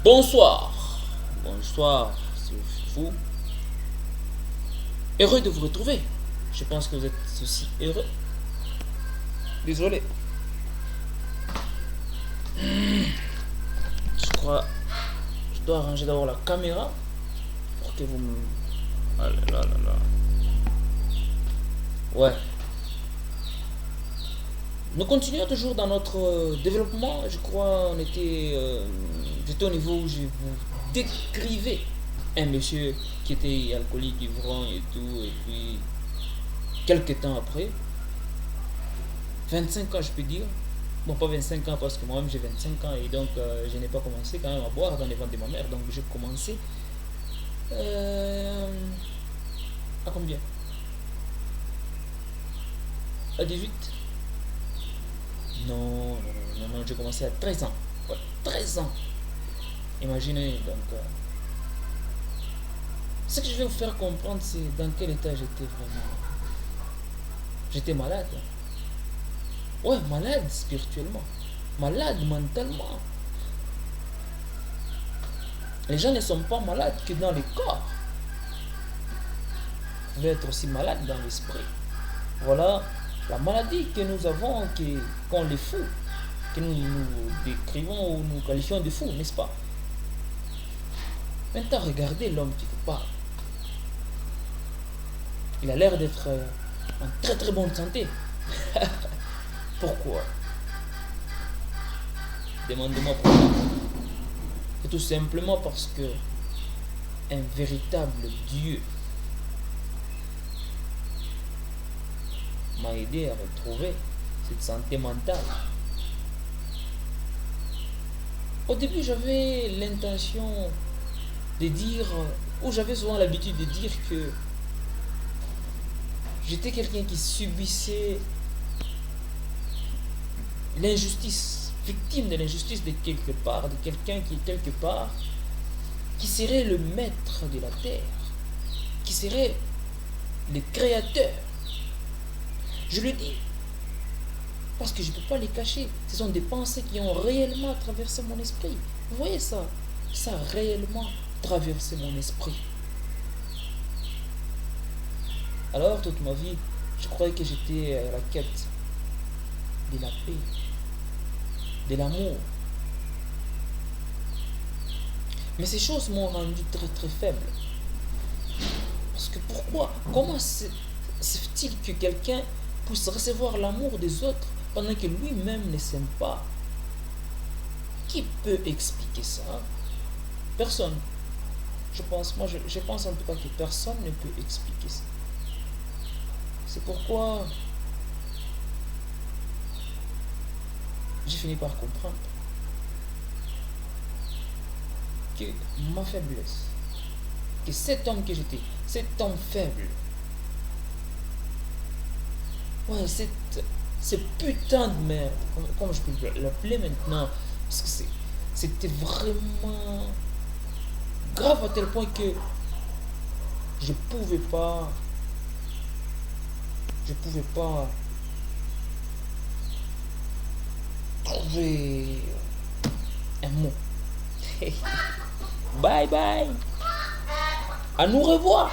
Bonsoir. Bonsoir, c'est vous. Heureux de vous retrouver. Je pense que vous êtes aussi heureux. Désolé. Je crois. Je dois arranger d'abord la caméra pour que vous me. Ah là là là là. Ouais. Nous continuons toujours dans notre développement. Je crois on était. J'étais au niveau où je vous décrivais un monsieur qui était alcoolique, ivrogne et tout. Et puis, quelques temps après, 25 ans je peux dire. Bon, pas 25 ans parce que moi-même j'ai 25 ans et donc je n'ai pas commencé quand même à boire dans les ventes de ma mère. Donc j'ai commencé euh, à combien? À 18? Non, non, non, non, non, j'ai commencé à 13 ans. Ouais, 13 ans. Imaginez, donc, ce que je vais vous faire comprendre, c'est dans quel état j'étais vraiment. J'étais malade. Ouais, malade spirituellement. Malade mentalement. Les gens ne sont pas malades que dans le corps. Vous pouvez être aussi malade dans l'esprit. Voilà la maladie que nous avons, qu'on les fous, que nous décrivons ou nous qualifions de fous, n'est-ce pas? Maintenant, regardez l'homme qui vous parle. Il a l'air d'être en très très bonne santé. Pourquoi? Demandez-moi pourquoi. C'est tout simplement parce que un véritable Dieu m'a aidé à retrouver cette santé mentale. Au début, j'avais l'intention de dire, ou j'avais souvent l'habitude de dire que j'étais quelqu'un qui subissait l'injustice, victime de l'injustice de quelque part, de quelqu'un qui est quelque part, qui serait le maître de la terre, qui serait le créateur. Je le dis parce que je ne peux pas les cacher. Ce sont des pensées qui ont réellement traversé mon esprit. Vous voyez ça? Ça a réellement traversé mon esprit. Alors, toute ma vie, je croyais que j'étais à la quête de la paix, de l'amour. Mais ces choses m'ont rendu très très faible. Parce que pourquoi? Comment se fait-il que quelqu'un puisse recevoir l'amour des autres pendant que lui-même ne s'aime pas? Qui peut expliquer ça? Personne. Je pense en tout cas que personne ne peut expliquer ça. C'est pourquoi j'ai fini par comprendre que ma faiblesse, que cet homme que j'étais, cet homme faible, ouais, cette putain de merde, comment je peux l'appeler maintenant, parce que c'était vraiment grave à tel point que je pouvais pas trouver un mot. Bye bye. À nous revoir.